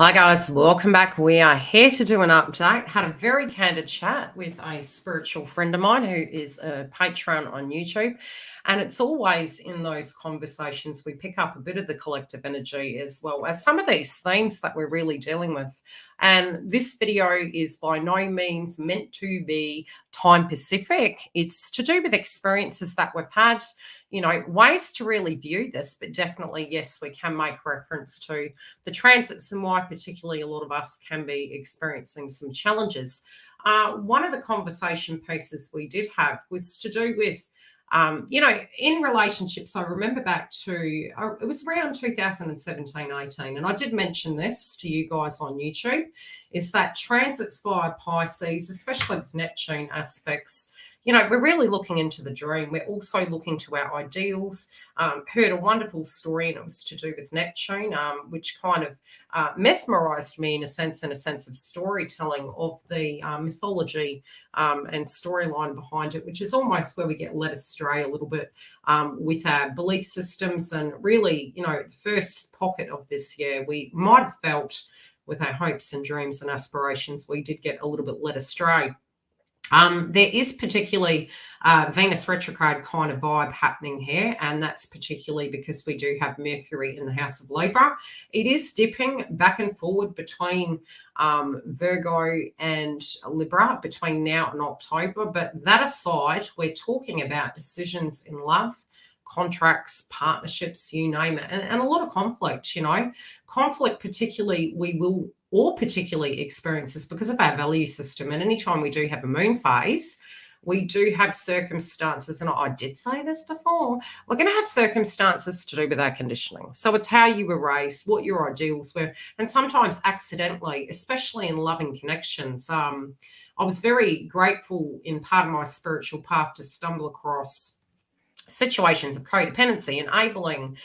Hi guys, welcome back. We are here to do an update. Had a very candid chat with a spiritual friend of mine who is a patron on YouTube. And it's always in those conversations we pick up a bit of the collective energy as well as some of these themes that we're really dealing with. And this video is by no means meant to be time specific. It's to do with experiences that we've had, ways to really view this, but definitely, yes, we can make reference to the transits and why particularly a lot of us can be experiencing some challenges. One of the conversation pieces we did have was to do with, in relationships. I remember back to, it was around 2017, 18, and I did mention this to you guys on YouTube, is that transits via Pisces, especially with Neptune aspects, we're really looking into the dream. We're also looking to our ideals. Heard a wonderful story, and it was to do with Neptune, which kind of mesmerized me in a sense of storytelling of the mythology and storyline behind it, which is almost where we get led astray a little bit with our belief systems. And really, the first pocket of this year, we might have felt with our hopes and dreams and aspirations, we did get a little bit led astray. There is particularly Venus retrograde kind of vibe happening here, and that's particularly because we do have Mercury in the house of Libra. It is dipping back and forward between Virgo and Libra between now and October. But that aside, we're talking about decisions in love, contracts, partnerships, you name it, and a lot of conflict. Conflict particularly particularly experiences because of our value system. And anytime we do have a moon phase, we do have circumstances, and I did say this before, we're going to have circumstances to do with our conditioning. So it's how you were raised, what your ideals were, and sometimes accidentally, especially in loving connections. I was very grateful in part of my spiritual path to stumble across situations of codependency, enabling,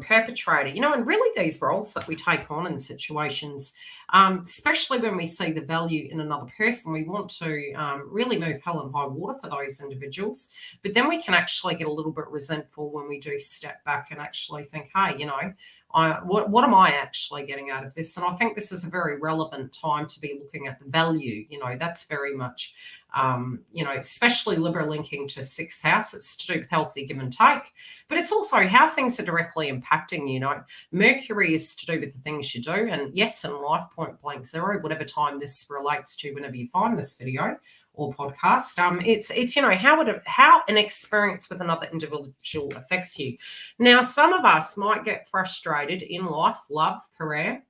perpetrator, and really these roles that we take on in situations, especially when we see the value in another person, we want to really move hell and high water for those individuals. But then we can actually get a little bit resentful when we do step back and actually think, hey, what am I actually getting out of this? And I think this is a very relevant time to be looking at the value. That's very much, especially Libra linking to sixth house. It's to do with healthy give and take, but it's also how things are directly impacting you. Mercury is to do with the things you do, and yes, in life, point blank zero, whatever time this relates to, whenever you find this video or podcast, it's how an experience with another individual affects you. Now, some of us might get frustrated in life, love, career,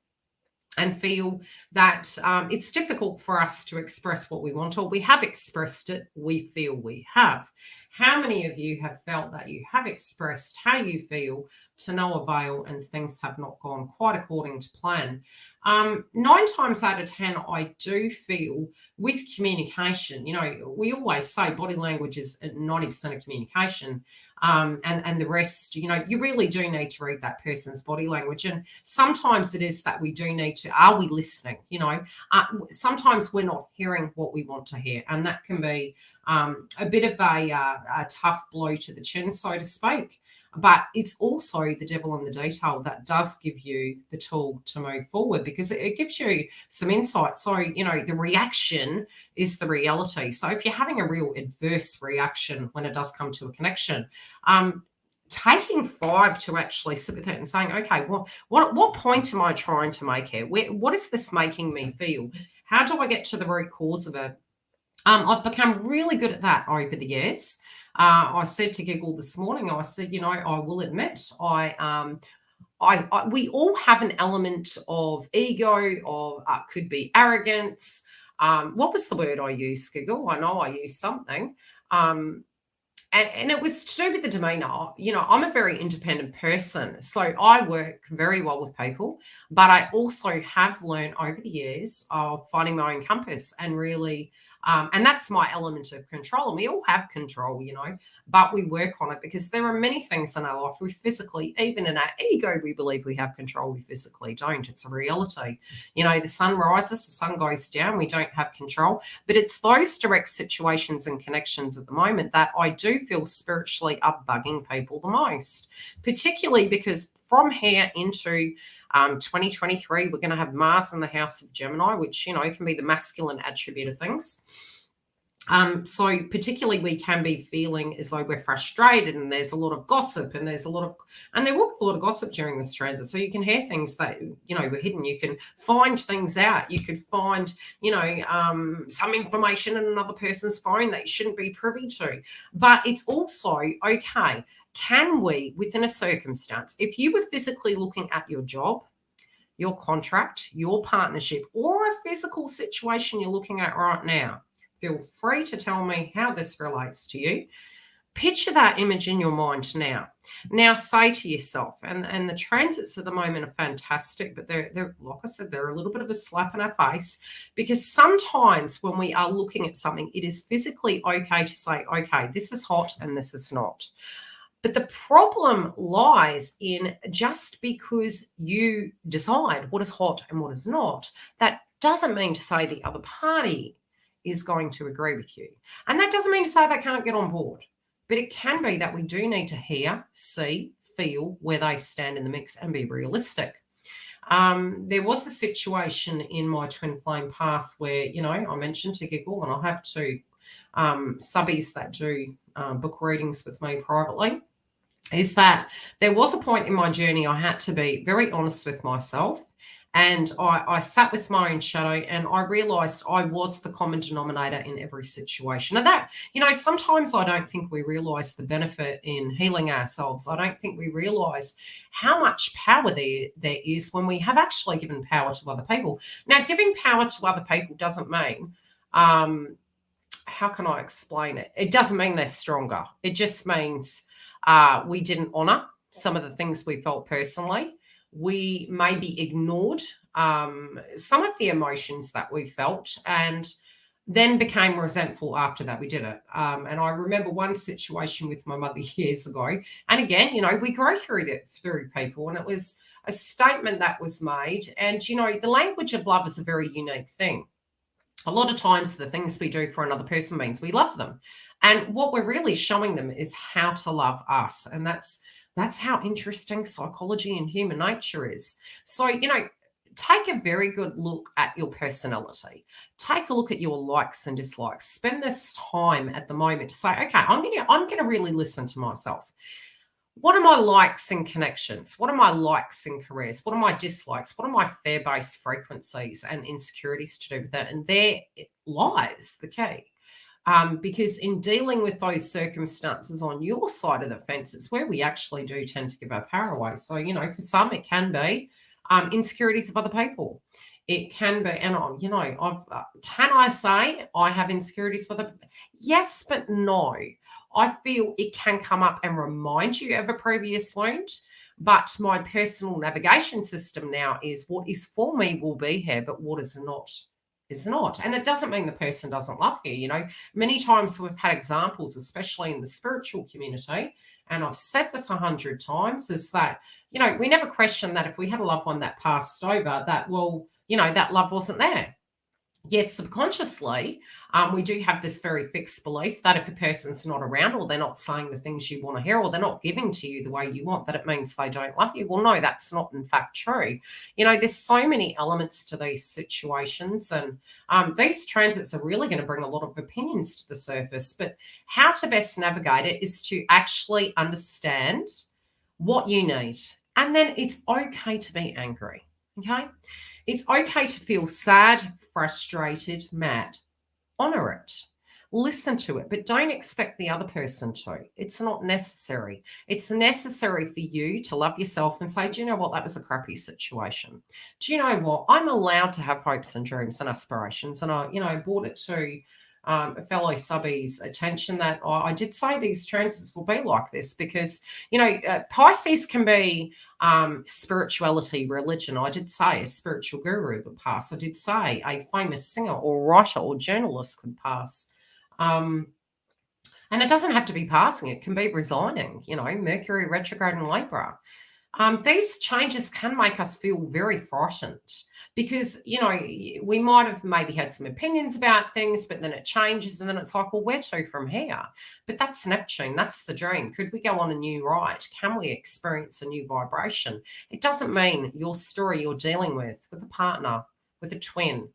and feel that it's difficult for us to express what we want, or we have expressed it, we feel we have. How many of you have felt that you have expressed how you feel to no avail and things have not gone quite according to plan? 9 times out of 10, I do feel with communication, we always say body language is 90% of communication, and the rest, you really do need to read that person's body language. And sometimes it is that we do need to, are we listening? Sometimes we're not hearing what we want to hear, and that can be a bit of a tough blow to the chin, so to speak. But it's also the devil in the detail that does give you the tool to move forward, because it gives you some insight. So, the reaction is the reality. So if you're having a real adverse reaction when it does come to a connection, taking 5 to actually sit with it and saying, okay, what point am I trying to make here? What is this making me feel? How do I get to the root cause of it? I've become really good at that over the years. I said to Giggle this morning, I said, I will admit, we all have an element of ego, of could be arrogance. What was the word I used, Giggle? I know I used something. And it was to do with the demeanor. I'm a very independent person, so I work very well with people, but I also have learned over the years of finding my own compass and really, and that's my element of control. And we all have control, but we work on it because there are many things in our life we physically, even in our ego, we believe we have control. We physically don't. It's a reality. The sun rises, the sun goes down. We don't have control, but it's those direct situations and connections at the moment that I do feel spiritually up bugging people the most, particularly because from here into 2023, we're going to have Mars in the house of Gemini, which, can be the masculine attribute of things. So particularly we can be feeling as though we're frustrated, and there's a lot of gossip, and there will be a lot of gossip during this transit. So you can hear things that, were hidden. You can find things out. You could find, some information in another person's phone that you shouldn't be privy to. But it's also, okay, can we, within a circumstance, if you were physically looking at your job, your contract, your partnership, or a physical situation you're looking at right now, feel free to tell me how this relates to you. Picture that image in your mind now. Now say to yourself, and the transits at the moment are fantastic, but they're like I said, they're a little bit of a slap in our face, because sometimes when we are looking at something, it is physically okay to say, okay, this is hot and this is not. But the problem lies in, just because you decide what is hot and what is not, that doesn't mean to say the other party is going to agree with you. And that doesn't mean to say they can't get on board, but it can be that we do need to hear, see, feel where they stand in the mix and be realistic. There was a situation in my twin flame path where, I mentioned to giggle, and I'll have two subbies that do book readings with me privately, is that there was a point in my journey I had to be very honest with myself. And I sat with my own shadow, and I realized I was the common denominator in every situation. And that, sometimes I don't think we realize the benefit in healing ourselves. I don't think we realize how much power there is when we have actually given power to other people. Now, giving power to other people doesn't mean, how can I explain it? It doesn't mean they're stronger. It just means we didn't honor some of the things we felt personally. We maybe ignored some of the emotions that we felt, and then became resentful after that we did it. And I remember one situation with my mother years ago. And again, we grow through people, and it was a statement that was made. And, the language of love is a very unique thing. A lot of times the things we do for another person means we love them. And what we're really showing them is how to love us. And that's how interesting psychology and human nature is. So, take a very good look at your personality. Take a look at your likes and dislikes. Spend this time at the moment to say, okay, I'm going to really listen to myself. What are my likes and connections? What are my likes and careers? What are my dislikes? What are my fear-based frequencies and insecurities to do with that? And there lies the key. Because in dealing with those circumstances on your side of the fence, it's where we actually do tend to give our power away. So, for some, it can be insecurities of other people. It can be, and can I say I have insecurities with other? Yes, but no. I feel it can come up and remind you of a previous wound. But my personal navigation system now is, what is for me will be here, but what is not is not. And it doesn't mean the person doesn't love you. Many times we've had examples, especially in the spiritual community, and I've said this 100 times, is that, we never question that if we had a loved one that passed over, that, that love wasn't there. Yes, subconsciously, we do have this very fixed belief that if a person's not around, or they're not saying the things you want to hear, or they're not giving to you the way you want, that it means they don't love you. Well, no, that's not in fact true. There's so many elements to these situations, and these transits are really going to bring a lot of opinions to the surface. But how to best navigate it is to actually understand what you need. And then it's okay to be angry, okay? It's okay to feel sad, frustrated, mad. Honor it. Listen to it, but don't expect the other person to. It's not necessary. It's necessary for you to love yourself and say, do you know what? That was a crappy situation. Do you know what? I'm allowed to have hopes and dreams and aspirations. And I brought it to a fellow subbie's attention that I did say these transits will be like this, because, Pisces can be spirituality, religion. I did say a spiritual guru would pass. I did say a famous singer or writer or journalist could pass. And it doesn't have to be passing. It can be resigning, Mercury retrograde in Libra. These changes can make us feel very frightened because, we might have maybe had some opinions about things, but then it changes and then it's like, well, where to from here? But that's Neptune. That's the dream. Could we go on a new ride? Can we experience a new vibration? It doesn't mean your story you're dealing with a partner, with a twin,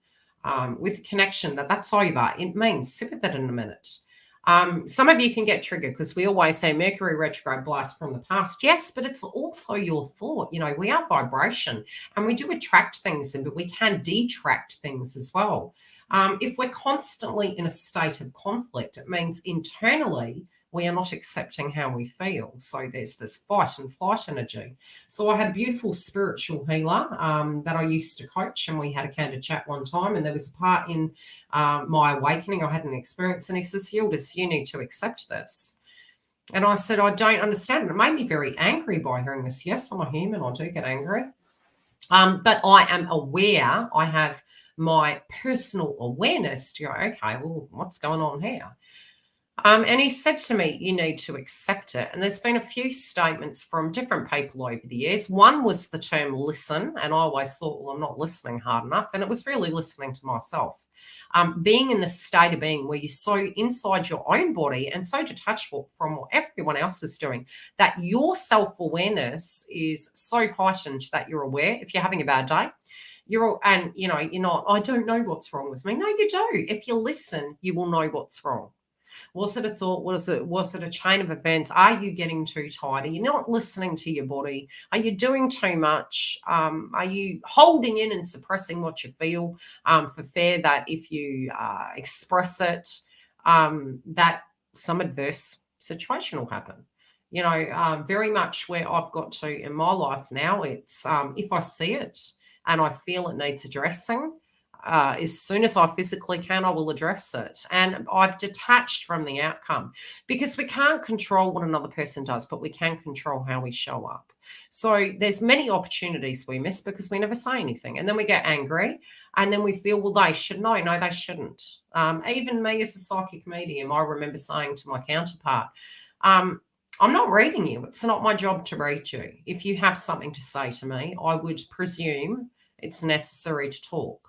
with a connection, that's over. It means sit with it in a minute. Some of you can get triggered because we always say Mercury retrograde blast from the past. Yes, but it's also your thought. We are vibration and we do attract things, but we can detract things as well. If we're constantly in a state of conflict, it means internally we are not accepting how we feel. So there's this fight and flight energy. So I had a beautiful spiritual healer that I used to coach, and we had a candid chat one time, and there was a part in my awakening I had an experience, and he says, Yildiz, you need to accept this. And I said, I don't understand. And it made me very angry by hearing this. Yes, I'm a human. I do get angry. But I am aware. I have my personal awareness to go, okay, well, what's going on here? And he said to me, you need to accept it. And there's been a few statements from different people over the years. One was the term listen. And I always thought, well, I'm not listening hard enough. And it was really listening to myself. Being in the state of being where you're so inside your own body and so detached from what everyone else is doing, that your self-awareness is so heightened that you're aware if you're having a bad day. You're not, I don't know what's wrong with me. No, you do. If you listen, you will know what's wrong. Was it a thought? Was it a chain of events? Are you getting too tired? Are you not listening to your body? Are you doing too much? Are you holding in and suppressing what you feel for fear that if you express it, that some adverse situation will happen? Very much where I've got to in my life now, it's if I see it and I feel it needs addressing, as soon as I physically can, I will address it. And I've detached from the outcome because we can't control what another person does, but we can control how we show up. So there's many opportunities we miss because we never say anything. And then we get angry and then we feel, well, they should know. No, they shouldn't. Even me as a psychic medium, I remember saying to my counterpart, I'm not reading you. It's not my job to read you. If you have something to say to me, I would presume it's necessary to talk.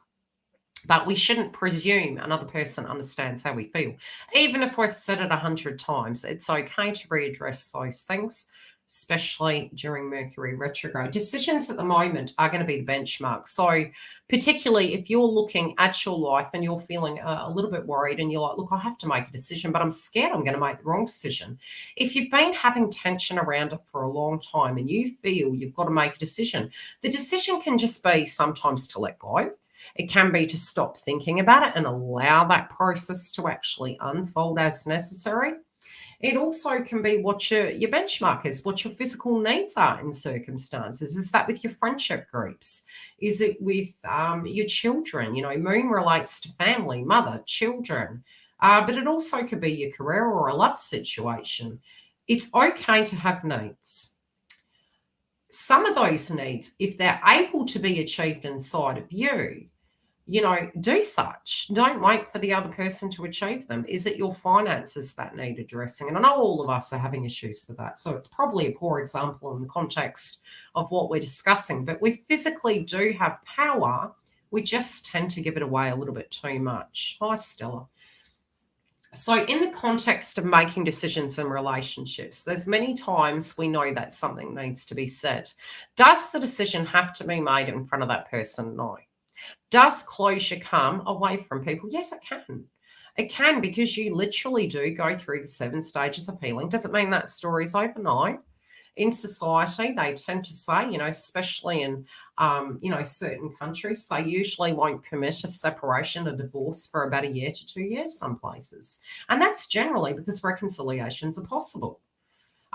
But we shouldn't presume another person understands how we feel. Even if we've said it 100 times, it's okay to readdress those things, especially during Mercury retrograde. Decisions at the moment are going to be the benchmark. So particularly if you're looking at your life and you're feeling a little bit worried and you're like, look, I have to make a decision, but I'm scared I'm going to make the wrong decision. If you've been having tension around it for a long time and you feel you've got to make a decision, the decision can just be sometimes to let go. It can be to stop thinking about it and allow that process to actually unfold as necessary. It also can be what your benchmark is, what your physical needs are in circumstances. Is that with your friendship groups? Is it with your children? Moon relates to family, mother, children. But it also could be your career or a love situation. It's okay to have needs. Some of those needs, if they're able to be achieved inside of you, do such. Don't wait for the other person to achieve them. Is it your finances that need addressing? And I know all of us are having issues with that. So it's probably a poor example in the context of what we're discussing. But we physically do have power. We just tend to give it away a little bit too much. Hi, Stella. So in the context of making decisions in relationships, there's many times we know that something needs to be said. Does the decision have to be made in front of that person? No. Does closure come away from people? Yes, it can. It can, because you literally do go through the 7 stages of healing. Does it mean that story's over? No. In society, they tend to say, especially in, certain countries, they usually won't permit a separation, a divorce for about 1 year to 2 years, some places. And that's generally because reconciliations are possible.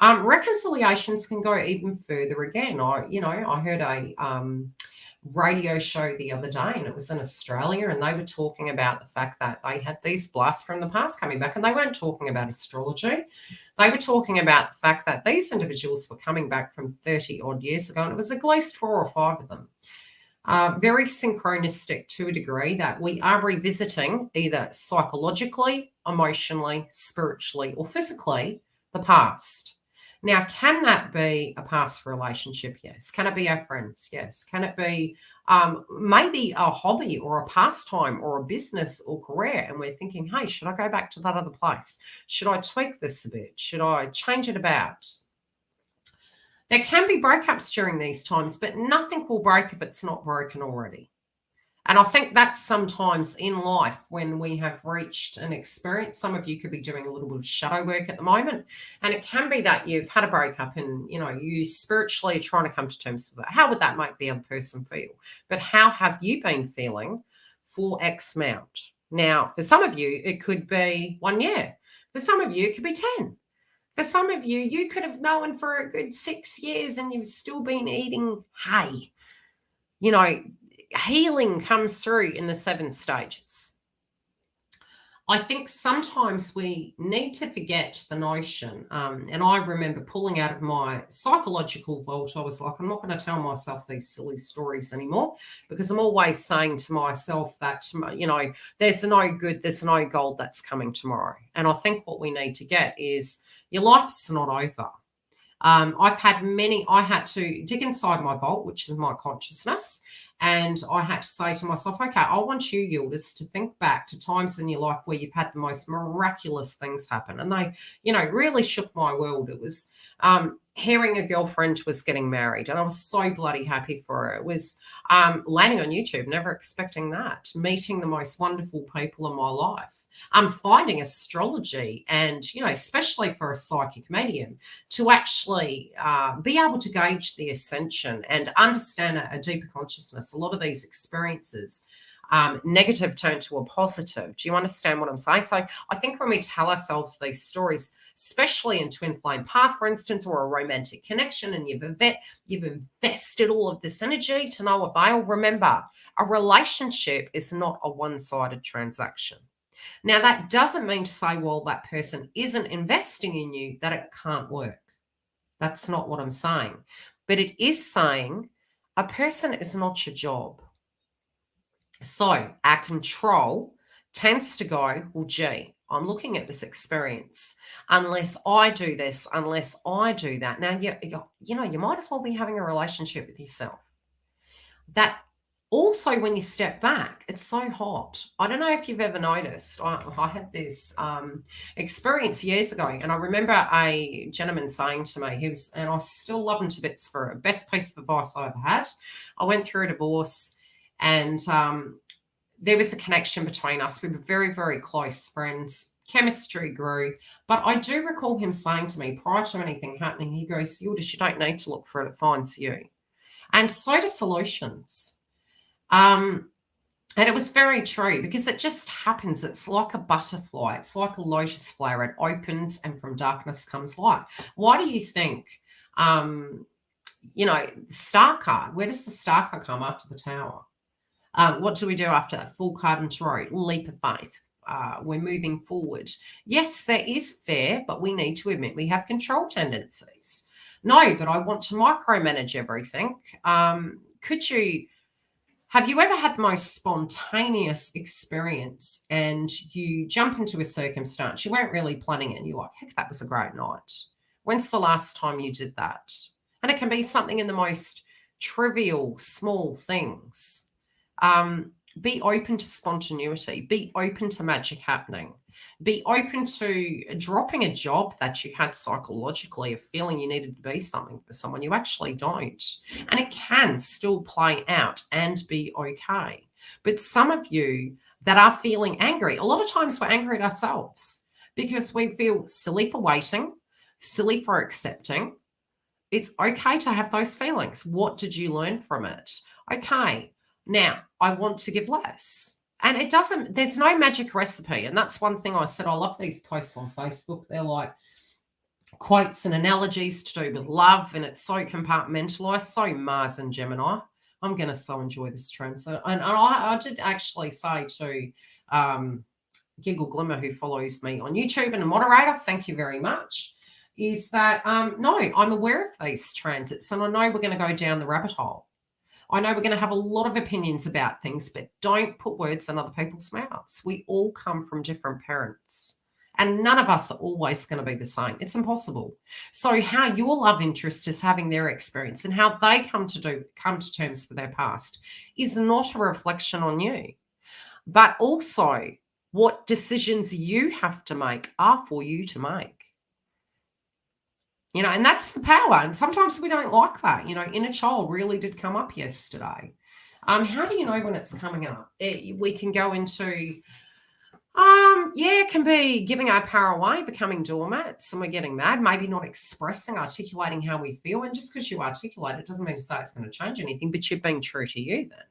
Reconciliations can go even further again. I heard a radio show the other day, and it was in Australia, and they were talking about the fact that they had these blasts from the past coming back, and they weren't talking about astrology. They were talking about the fact that these individuals were coming back from 30 odd years ago, and it was at least 4 or 5 of them. Very synchronistic to a degree, that we are revisiting either psychologically, emotionally, spiritually, or physically the past. Now, can that be a past relationship? Yes. Can it be our friends? Yes. Can it be maybe a hobby or a pastime or a business or career? And we're thinking, hey, should I go back to that other place? Should I tweak this a bit? Should I change it about? There can be breakups during these times, but nothing will break if it's not broken already. And I think that's sometimes in life when we have reached an experience. Some of you could be doing a little bit of shadow work at the moment. And it can be that you've had a breakup and, you spiritually are trying to come to terms with it. How would that make the other person feel? But how have you been feeling for X amount? Now, for some of you, it could be 1 year. For some of you, it could be 10. For some of you, you could have known for a good 6 years and you've still been eating hay. Healing comes through in the 7 stages. I think sometimes we need to forget the notion. And I remember pulling out of my psychological vault. I was like, I'm not going to tell myself these silly stories anymore, because I'm always saying to myself that, there's no good, there's no gold that's coming tomorrow. And I think what we need to get is your life's not over. I had to dig inside my vault, which is my consciousness. And I had to say to myself, okay, I want you, Yildiz, to think back to times in your life where you've had the most miraculous things happen. And they, really shook my world. It was hearing a girlfriend was getting married, and I was so bloody happy for her. It was landing on YouTube, never expecting that, meeting the most wonderful people in my life. Finding astrology and, especially for a psychic medium, to actually be able to gauge the ascension and understand a deeper consciousness. A lot of these experiences, negative turn to a positive. Do you understand what I'm saying? So I think when we tell ourselves these stories, especially in twin flame path, for instance, or a romantic connection, and you've invested all of this energy to no avail, remember, a relationship is not a one-sided transaction. Now, that doesn't mean to say, well, that person isn't investing in you, that it can't work. That's not what I'm saying. But it is saying a person is not your job. So our control tends to go, well, gee, I'm looking at this experience. Unless I do this, unless I do that. Now, you might as well be having a relationship with yourself. That also, when you step back, it's so hot. I don't know if you've ever noticed. I had this experience years ago, and I remember a gentleman saying to me, and I still love him to bits for a best piece of advice I ever had. I went through a divorce, and there was a connection between us. We were very, very close friends. Chemistry grew. But I do recall him saying to me prior to anything happening, he goes, Yildiz, you don't need to look for it, it finds you. And so do solutions. And it was very true, because it just happens. It's like a butterfly. It's like a lotus flower. It opens, and from darkness comes light. Why do you think, star card, where does the star card come after the tower? What do we do after that? Full card in tarot, leap of faith. We're moving forward. Yes, there is fear, but we need to admit we have control tendencies. No, but I want to micromanage everything. Have you ever had the most spontaneous experience and you jump into a circumstance, you weren't really planning it, and you're like, heck, that was a great night. When's the last time you did that? And it can be something in the most trivial, small things. Be open to spontaneity. Be open to magic happening. Be open to dropping a job that you had psychologically, of feeling you needed to be something for someone. You actually don't. And it can still play out and be okay. But some of you that are feeling angry, a lot of times we're angry at ourselves because we feel silly for waiting, silly for accepting. It's okay to have those feelings. What did you learn from it? Okay, now I want to give less. And there's no magic recipe. And that's one thing I said. I love these posts on Facebook. They're like quotes and analogies to do with love. And it's so compartmentalized, so Mars and Gemini. I'm going to so enjoy this trend. So, and I did actually say to Giggle Glimmer, who follows me on YouTube and a moderator, thank you very much, is that, no, I'm aware of these transits. And I know we're going to go down the rabbit hole. I know we're going to have a lot of opinions about things, but don't put words in other people's mouths. We all come from different parents. And none of us are always going to be the same. It's impossible. So how your love interest is having their experience and how they come to terms with their past is not a reflection on you. But also what decisions you have to make are for you to make. You know, and that's the power. And sometimes we don't like that. You know, inner child really did come up yesterday. How do you know when it's coming up? We can go into, it can be giving our power away, becoming doormats, and we're getting mad, maybe not expressing, articulating how we feel. And just because you articulate it doesn't mean to say it's going to change anything, but you're being true to you then.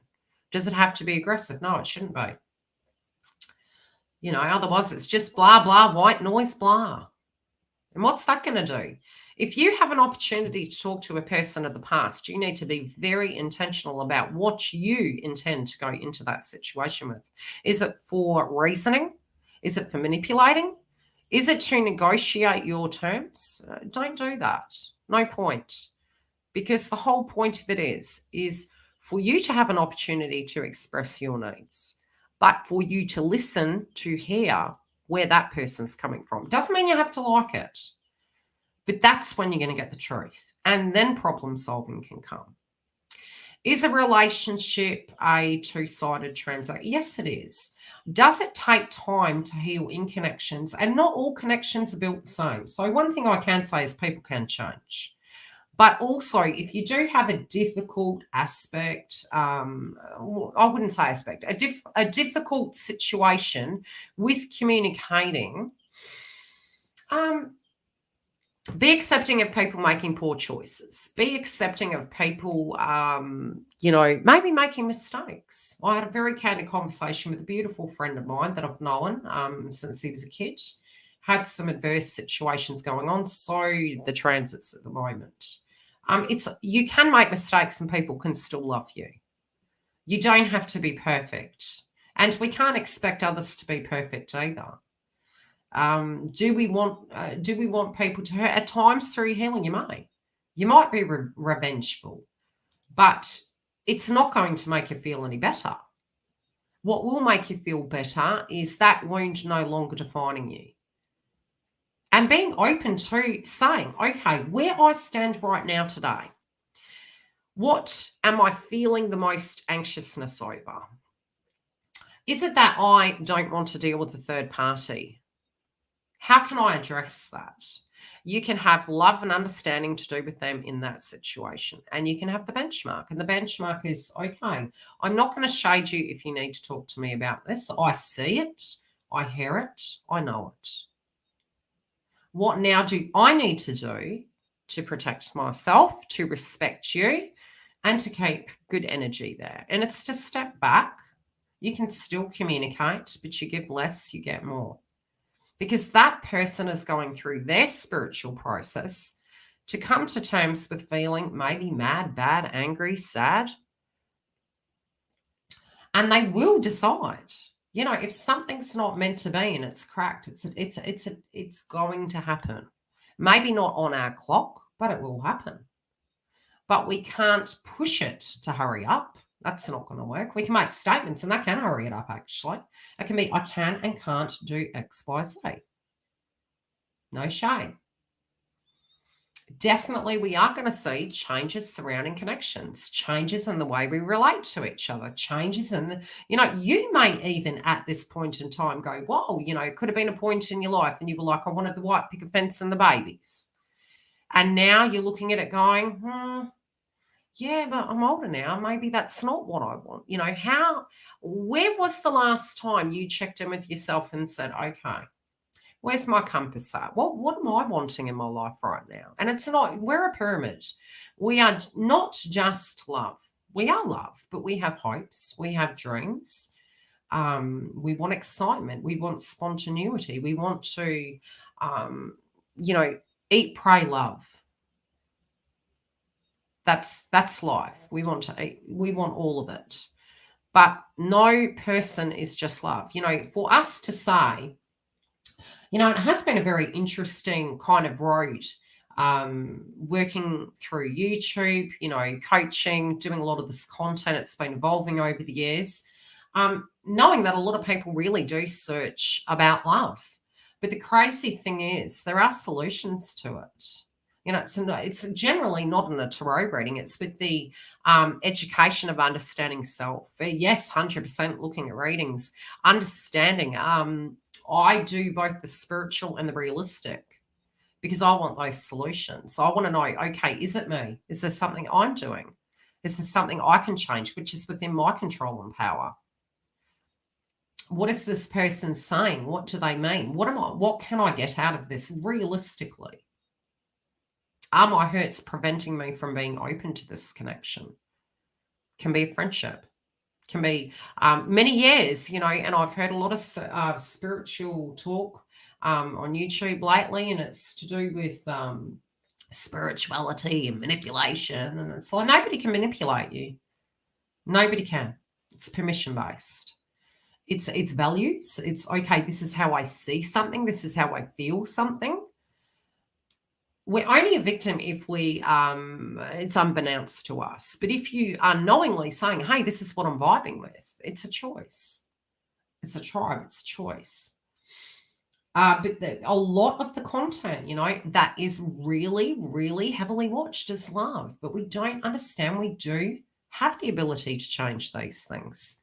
Does it have to be aggressive? No, it shouldn't be. You know, otherwise it's just blah, blah, white noise, blah. And what's that going to do? If you have an opportunity to talk to a person of the past, you need to be very intentional about what you intend to go into that situation with. Is it for reasoning? Is it for manipulating? Is it to negotiate your terms? Don't do that. No point. Because the whole point of it is for you to have an opportunity to express your needs, but for you to listen to hear where that person's coming from. Doesn't mean you have to like it, but that's when you're going to get the truth. And then problem solving can come. Is a relationship a two-sided transaction? Yes, it is. Does it take time to heal in connections? And not all connections are built the same. So one thing I can say is people can change. But also, if you do have a difficult aspect, I wouldn't say aspect, a difficult situation with communicating, be accepting of people making poor choices. Be accepting of people, maybe making mistakes. I had a very candid conversation with a beautiful friend of mine that I've known since he was a kid. Had some adverse situations going on, so the transits at the moment. You can make mistakes and people can still love you. You don't have to be perfect. And we can't expect others to be perfect either. Do we want people to hurt? At times through healing, you might be revengeful, but it's not going to make you feel any better. What will make you feel better is that wound no longer defining you. And being open to saying, okay, where I stand right now today, what am I feeling the most anxiousness over? Is it that I don't want to deal with a third party? How can I address that? You can have love and understanding to do with them in that situation. And you can have the benchmark. And the benchmark is, okay, I'm not going to shade you if you need to talk to me about this. I see it. I hear it. I know it. What now do I need to do to protect myself, to respect you, and to keep good energy there? And it's to step back. You can still communicate, but you give less, you get more. Because that person is going through their spiritual process to come to terms with feeling maybe mad, bad, angry, sad. And they will decide. You know, if something's not meant to be and it's cracked, it's going to happen. Maybe not on our clock, but it will happen. But we can't push it to hurry up. That's not going to work. We can make statements and that can hurry it up, actually. It can be, I can and can't do X, Y, Z. No shame. Definitely, we are going to see changes surrounding connections, changes in the way we relate to each other, changes in you may even at this point in time go, whoa, it could have been a point in your life and you were like, I wanted the white picket fence and the babies. And now you're looking at it going, yeah, but I'm older now. Maybe that's not what I want. Where was the last time you checked in with yourself and said, okay, where's my compass at? What am I wanting in my life right now? And it's not, we're a pyramid. We are not just love. We are love, but we have hopes. We have dreams. We want excitement. We want spontaneity. We want to, eat, pray, love. That's life. We want to eat. We want all of it. But no person is just love. For us to say, it has been a very interesting kind of road, working through YouTube, coaching, doing a lot of this content. It's been evolving over the years, knowing that a lot of people really do search about love. But the crazy thing is there are solutions to it. You know, it's generally not in a tarot reading. It's with the education of understanding self. Yes, 100% looking at readings, understanding. I do both the spiritual and the realistic because I want those solutions. So I want to know, okay, is it me? Is there something I'm doing? Is there something I can change, which is within my control and power? What is this person saying? What do they mean? What can I get out of this realistically? Are my hurts preventing me from being open to this connection? Can be a friendship, can be many years, you know, and I've heard a lot of spiritual talk on YouTube lately, and it's to do with spirituality and manipulation. And it's like, nobody can manipulate you. Nobody can. It's permission based. It's values. It's okay, this is how I see something. This is how I feel something. We're only a victim if it's unbeknownst to us. But if you are knowingly saying, hey, this is what I'm vibing with, it's a choice. It's a tribe, it's a choice. But a lot of the content, you know, that is really, really heavily watched is love. But we don't understand we do have the ability to change these things.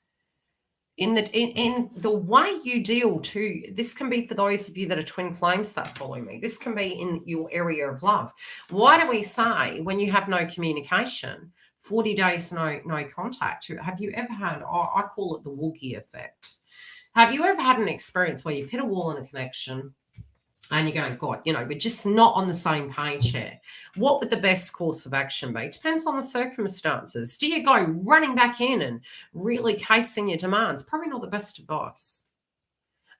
In the way you deal to, this can be for those of you that are twin flames that follow me. This can be in your area of love. Why do we say when you have no communication, 40 days no contact? Have you ever had, I call it the Wookiee effect. Have you ever had an experience where you've hit a wall in a connection and you're going, God, you know, we're just not on the same page here? What would the best course of action be? Depends on the circumstances. Do you go running back in and really casing your demands? Probably not the best advice.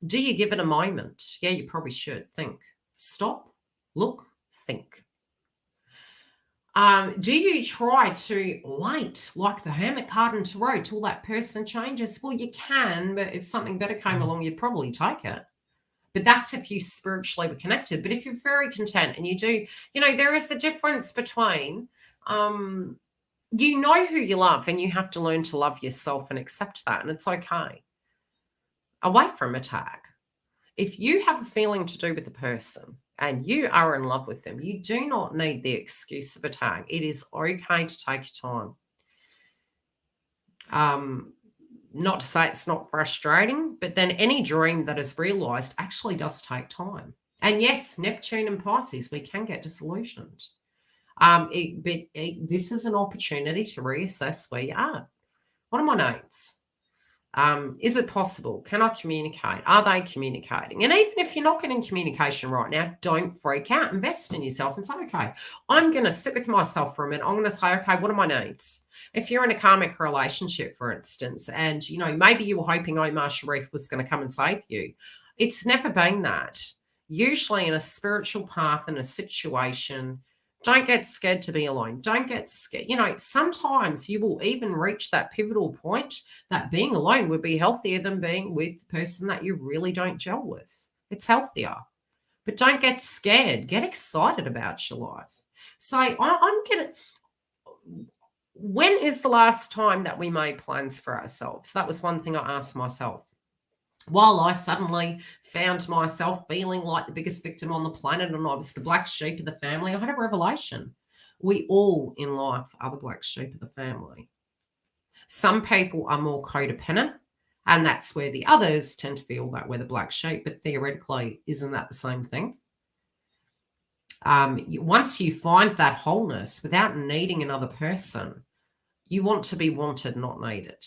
Do you give it a moment? Yeah, you probably should. Think. Stop, look, think. Do you try to wait like the Hermit card in Tarot till that person changes? Well, you can, but if something better came along, you'd probably take it. But that's if you spiritually were connected. But if you're very content and you do, you know, there is a difference between, you know who you love and you have to learn to love yourself and accept that. And it's okay. Away from attack. If you have a feeling to do with a person and you are in love with them, you do not need the excuse of attack. It is okay to take your time. Not to say it's not frustrating, but then any dream that is realized actually does take time. And yes, Neptune and Pisces, we can get disillusioned. This is an opportunity to reassess where you are. What are my needs? Is it possible? Can I communicate? Are they communicating? And even if you're not getting communication right now, don't freak out. Invest in yourself and say, okay, I'm going to sit with myself for a minute. I'm going to say, okay, what are my needs? If you're in a karmic relationship, for instance, and, you know, maybe you were hoping Omar Sharif was going to come and save you. It's never been that. Usually in a spiritual path, in a situation, don't get scared to be alone. Don't get scared. You know, sometimes you will even reach that pivotal point that being alone would be healthier than being with the person that you really don't gel with. It's healthier. But don't get scared. Get excited about your life. Say, when is the last time that we made plans for ourselves? That was one thing I asked myself. While I suddenly found myself feeling like the biggest victim on the planet and I was the black sheep of the family, I had a revelation. We all in life are the black sheep of the family. Some people are more codependent, and that's where the others tend to feel that we're the black sheep, but theoretically, isn't that the same thing? Once you find that wholeness without needing another person, you want to be wanted, not needed.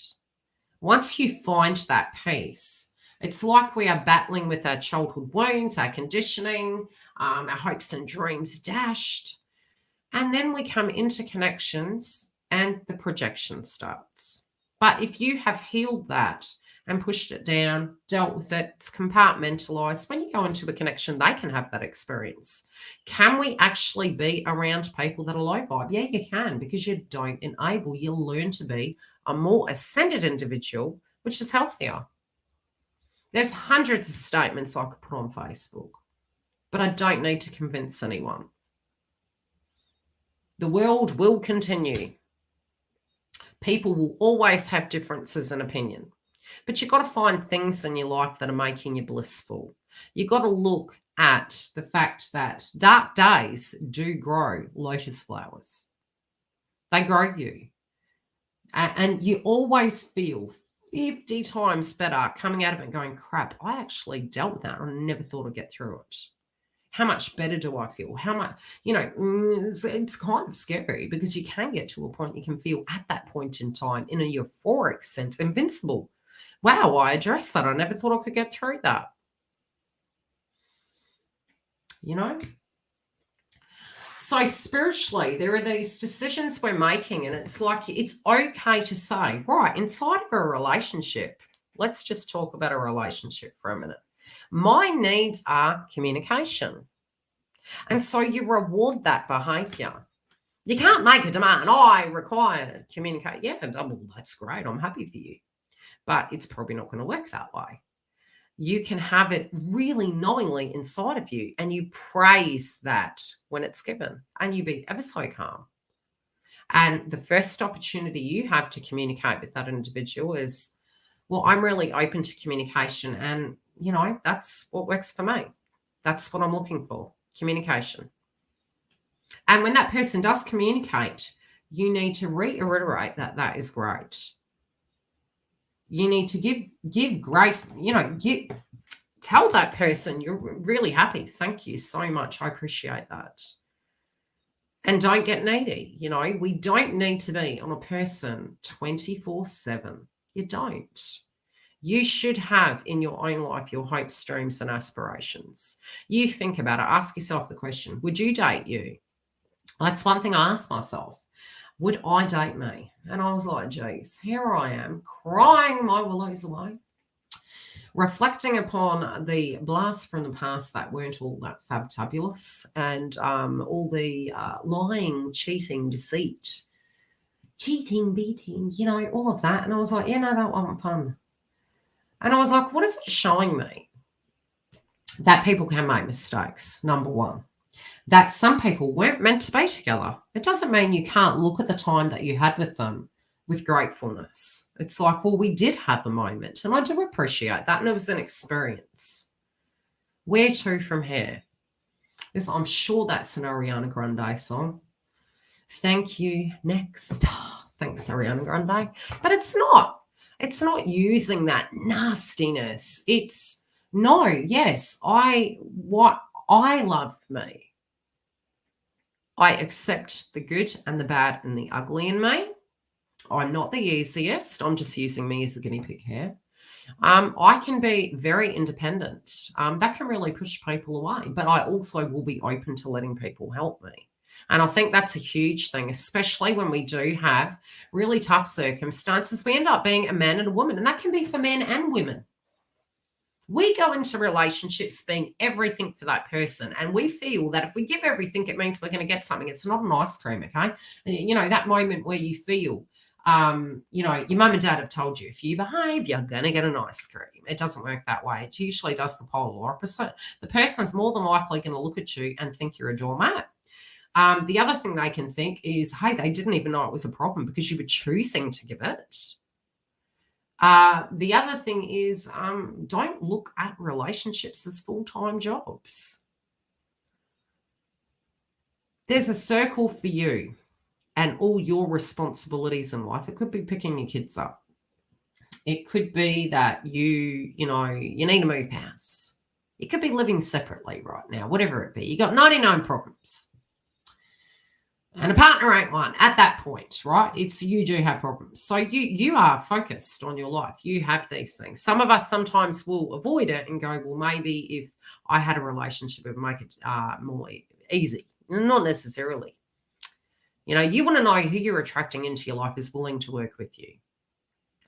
Once you find that peace, it's like we are battling with our childhood wounds, our conditioning, our hopes and dreams dashed. And then we come into connections and the projection starts. But if you have healed that and pushed it down, dealt with it, it's compartmentalized, when you go into a connection, they can have that experience. Can we actually be around people that are low vibe? Yeah, you can, because you don't enable. You'll learn to be a more ascended individual, which is healthier. There's hundreds of statements I could put on Facebook, but I don't need to convince anyone. The world will continue. People will always have differences in opinion, but you've got to find things in your life that are making you blissful. You got to look at the fact that dark days do grow lotus flowers. They grow you. And you always feel 50 times better coming out of it going, crap, I actually dealt with that. I never thought I'd get through it. How much better do I feel? How much, it's kind of scary because you can get to a point you can feel at that point in time in a euphoric sense, invincible. Wow, I addressed that. I never thought I could get through that. So spiritually, there are these decisions we're making, and it's like it's okay to say, right, inside of a relationship, let's just talk about a relationship for a minute. My needs are communication. And so you reward that behavior. You can't make a demand, I require to communicate. Yeah, well, that's great. I'm happy for you. But it's probably not going to work that way. You can have it really knowingly inside of you, and you praise that when it's given, and you be ever so calm. And the first opportunity you have to communicate with that individual is, well, I'm really open to communication, and, that's what works for me. That's what I'm looking for, communication. And when that person does communicate, you need to reiterate that is great. You need to give grace, tell that person you're really happy. Thank you so much. I appreciate that. And don't get needy. We don't need to be on a person 24/7. You don't. You should have in your own life your hopes, dreams, and aspirations. You think about it. Ask yourself the question, would you date you? That's one thing I asked myself. Would I date me? And I was like, geez, here I am crying my willows away, reflecting upon the blasts from the past that weren't all that fabtabulous, and all the lying, cheating, deceit, cheating, beating, all of that. And I was like, that wasn't fun. And I was like, what is it showing me? That people can make mistakes, number one. That some people weren't meant to be together. It doesn't mean you can't look at the time that you had with them with gratefulness. It's like, well, we did have a moment, and I do appreciate that, and it was an experience. Where to from here? I'm sure that's an Ariana Grande song. Thank you. Next. Thanks, Ariana Grande. But it's not. It's not using that nastiness. It's no, yes, I love me. I accept the good and the bad and the ugly in me. I'm not the easiest. I'm just using me as a guinea pig here. I can be very independent. That can really push people away, but I also will be open to letting people help me. And I think that's a huge thing, especially when we do have really tough circumstances. We end up being a man and a woman, and that can be for men and women. We go into relationships being everything for that person, and we feel that if we give everything, it means we're going to get something. It's not an ice cream, okay? That moment where you feel, your mum and dad have told you, if you behave, you're going to get an ice cream. It doesn't work that way. It usually does the polar opposite. The person's more than likely going to look at you and think you're a doormat. The other thing they can think is, hey, they didn't even know it was a problem because you were choosing to give it. The other thing is, don't look at relationships as full-time jobs. There's a circle for you and all your responsibilities in life. It could be picking your kids up. It could be that you need to move house. It could be living separately right now, whatever it be. You got 99 problems. And a partner ain't one at that point, right? You do have problems. So you are focused on your life. You have these things. Some of us sometimes will avoid it and go, well, maybe if I had a relationship, it would make it more easy. Not necessarily. You want to know who you're attracting into your life is willing to work with you.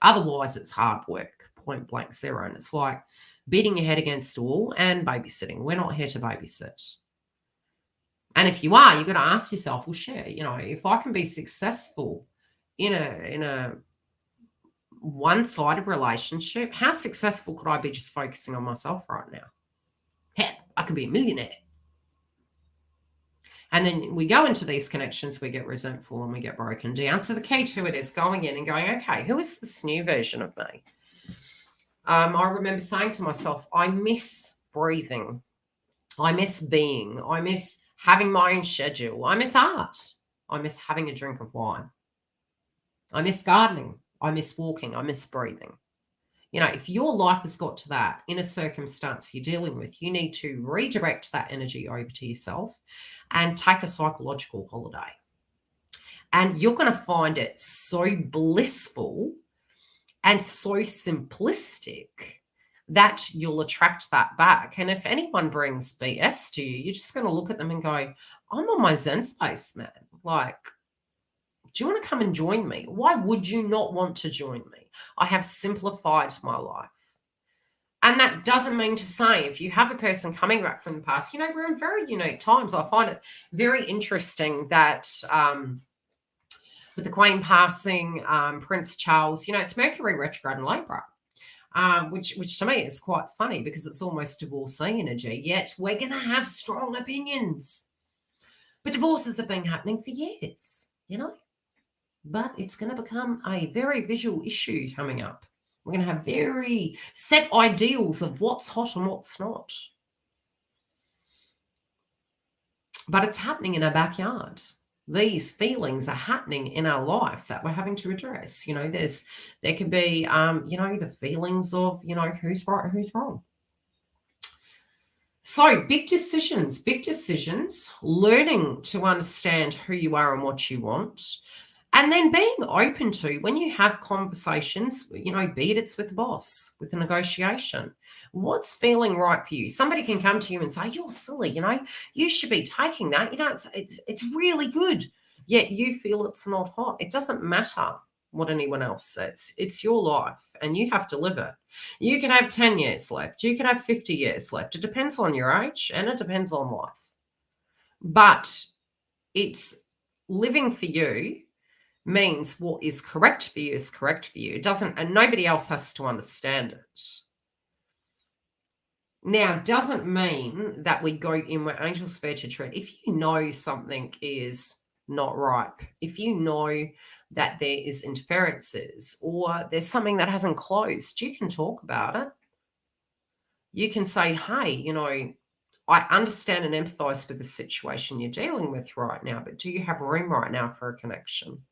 Otherwise, it's hard work, point blank zero. And it's like beating your head against a wall and babysitting. We're not here to babysit. And if you are, you've got to ask yourself, well, share, if I can be successful in a one-sided relationship, how successful could I be just focusing on myself right now? Heck, I could be a millionaire. And then we go into these connections, we get resentful and we get broken down. So the key to it is going in and going, okay, who is this new version of me? I remember saying to myself, I miss breathing. I miss being. I miss having my own schedule. I miss art. I miss having a drink of wine. I miss gardening. I miss walking. I miss breathing. You know, if your life has got to that in a circumstance you're dealing with, you need to redirect that energy over to yourself and take a psychological holiday. And you're going to find it so blissful and so simplistic that you'll attract that back. And if anyone brings BS to you, you're just going to look at them and go, I'm on my Zen space, man. Like, do you want to come and join me? Why would you not want to join me? I have simplified my life. And that doesn't mean to say if you have a person coming back from the past, you know, we're in very unique times. I find it very interesting that with the Queen passing, Prince Charles, you know, it's Mercury retrograde in Libra, which to me is quite funny because it's almost divorcee energy, yet we're going to have strong opinions. But divorces have been happening for years, you know. But it's going to become a very visual issue coming up. We're going to have very set ideals of what's hot and what's not. But it's happening in our backyard. These feelings are happening in our life that we're having to address. You know, there could be, you know, the feelings of, you know, who's right and who's wrong. So big decisions, learning to understand who you are and what you want. And then being open to, when you have conversations, you know, be it's with the boss, with a negotiation, what's feeling right for you? Somebody can come to you and say, you're silly, you know, you should be taking that. You know, it's really good, yet you feel it's not hot. It doesn't matter what anyone else says. It's your life and you have to live it. You can have 10 years left. You can have 50 years left. It depends on your age and it depends on life. But it's living for you means what is correct for you is correct for you. It doesn't, and nobody else has to understand it. Now, doesn't mean that we go in where angels fear to tread. If you know something is not ripe, if you know that there is interferences or there's something that hasn't closed, you can talk about it. You can say, hey, you know, I understand and empathize with the situation you're dealing with right now, but do you have room right now for a connection?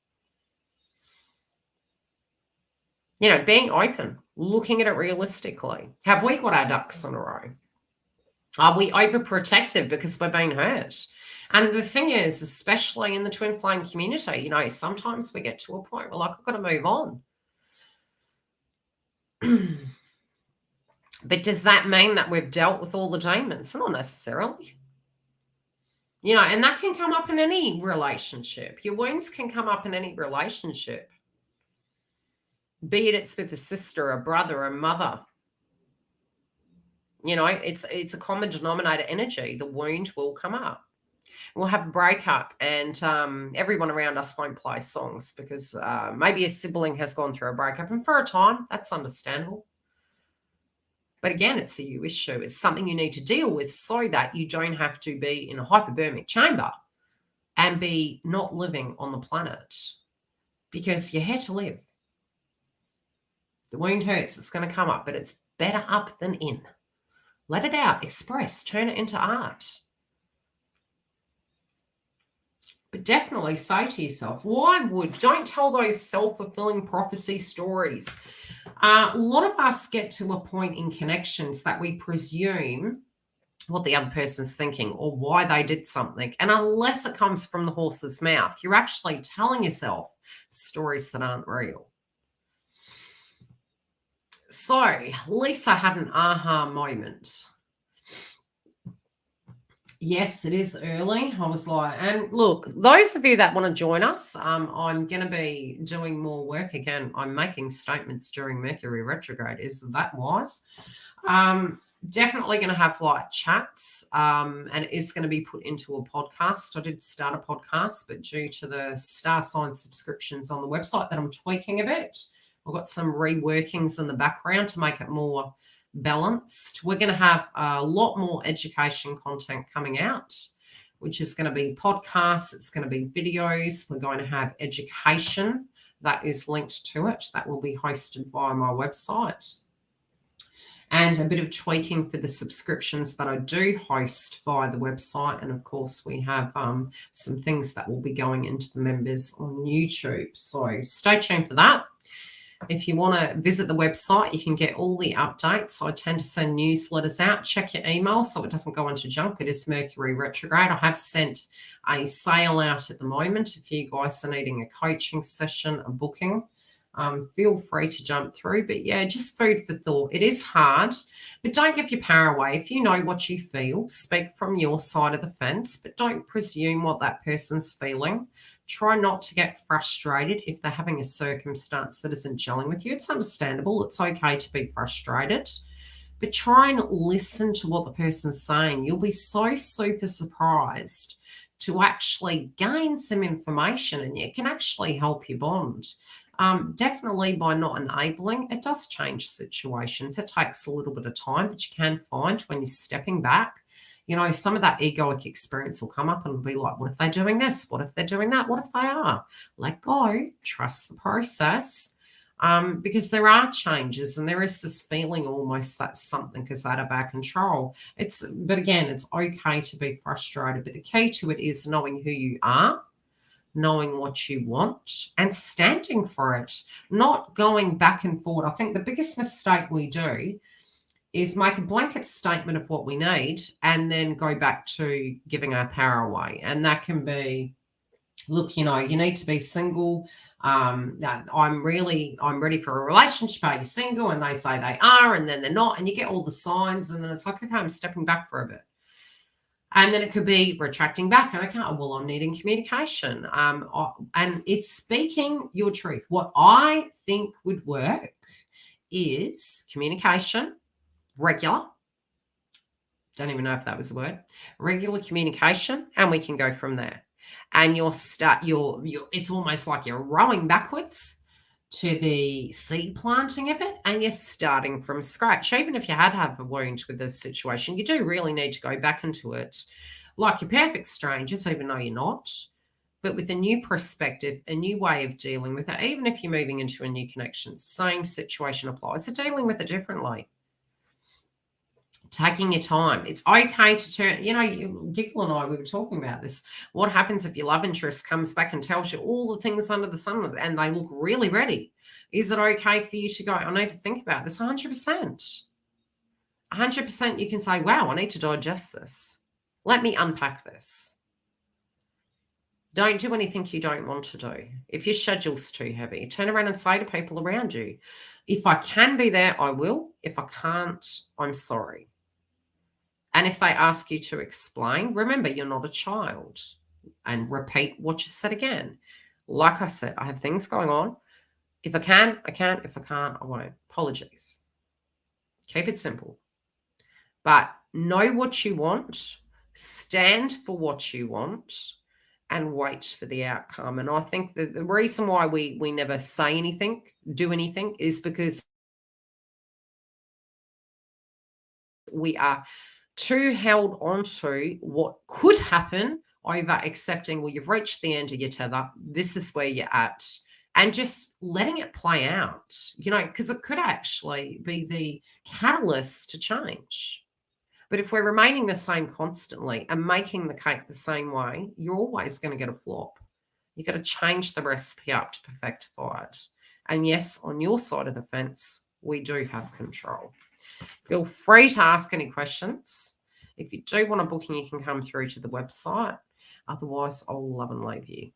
You know, being open, looking at it realistically. Have we got our ducks in a row? Are we overprotective because we're being hurt? And the thing is, especially in the twin flame community, you know, sometimes we get to a point where like, I've got to move on. But does that mean that we've dealt with all the demons? Not necessarily. You know, and that can come up in any relationship. Your wounds can come up in any relationship. Be it's with a sister, a brother, a mother. You know, it's a common denominator energy. The wound will come up. We'll have a breakup and everyone around us won't play songs because maybe a sibling has gone through a breakup. And for a time, that's understandable. But again, it's a you issue. It's something you need to deal with so that you don't have to be in a hyperbaric chamber and be not living on the planet because you're here to live. The wound hurts. It's going to come up, but it's better up than in. Let it out, express, turn it into art. But definitely say to yourself, don't tell those self-fulfilling prophecy stories. A lot of us get to a point in connections that we presume what the other person's thinking or why they did something. And unless it comes from the horse's mouth, you're actually telling yourself stories that aren't real. So Lisa had an aha moment. Yes, it is early. I was like, and look, those of you that want to join us, I'm going to be doing more work again. I'm making statements during Mercury retrograde. Is that wise? Definitely going to have like chats, and it is going to be put into a podcast. I did start a podcast, but due to the star sign subscriptions on the website that I'm tweaking a bit, I've got some reworkings in the background to make it more balanced. We're going to have a lot more education content coming out, which is going to be podcasts. It's going to be videos. We're going to have education that is linked to it that will be hosted via my website. and a bit of tweaking for the subscriptions that I do host via the website. And of course, we have some things that will be going into the members on YouTube. So stay tuned for that. If you want to visit the website, you can get all the updates. I tend to send newsletters out. Check your email so it doesn't go into junk. It is Mercury retrograde. I have sent a sale out at the moment. If you guys are needing a coaching session, a booking, feel free to jump through. But yeah, just food for thought. It is hard, but don't give your power away. If you know what you feel, speak from your side of the fence, but don't presume what that person's feeling. Try not to get frustrated if they're having a circumstance that isn't gelling with you. It's understandable. It's okay to be frustrated, but try and listen to what the person's saying. You'll be so super surprised to actually gain some information, and it can actually help you bond. Definitely by not enabling, it does change situations. It takes a little bit of time, but you can find when you're stepping back, you know, some of that egoic experience will come up and be like, what if they're doing this? What if they're doing that? What if they are? Let go, trust the process, because there are changes and there is this feeling almost that something is out of our control. But again, it's okay to be frustrated, but the key to it is knowing who you are, knowing what you want and standing for it, not going back and forward. I think the biggest mistake we do is make a blanket statement of what we need and then go back to giving our power away. And that can be, look, you know, you need to be single. I'm ready for a relationship. Are you single? And they say they are, and then they're not. And you get all the signs, and then it's like, okay, I'm stepping back for a bit. And then it could be retracting back. And okay, well, I'm needing communication. And it's speaking your truth. What I think would work is communication, regular. Don't even know if that was a word. Regular communication, and we can go from there. And it's almost like you're rowing backwards to the seed planting of it, and you're starting from scratch. Even if you have a wound with this situation, you do really need to go back into it like you're perfect strangers, even though you're not, but with a new perspective, a new way of dealing with it. Even if you're moving into a new connection, same situation applies. So dealing with it differently. Taking your time. It's okay to turn, you know, Giggle and I, we were talking about this. What happens if your love interest comes back and tells you all the things under the sun and they look really ready? Is it okay for you to go, I need to think about this? 100%. 100% you can say, wow, I need to digest this. Let me unpack this. Don't do anything you don't want to do. If your schedule's too heavy, turn around and say to people around you, if I can be there, I will. If I can't, I'm sorry. And if they ask you to explain, remember, you're not a child. And repeat what you said again. Like I said, I have things going on. If I can, I can. If I can't, I won't. Apologies. Keep it simple. But know what you want, stand for what you want, and wait for the outcome. And I think that the reason why we never say anything, do anything, is because we are too held on to what could happen over accepting, well, you've reached the end of your tether. This is where you're at. And just letting it play out, you know, because it could actually be the catalyst to change. But if we're remaining the same constantly and making the cake the same way, you're always going to get a flop. You've got to change the recipe up to perfectify it. And yes, on your side of the fence, we do have control. Feel free to ask any questions. If you do want a booking, you can come through to the website. Otherwise, I'll love and leave you.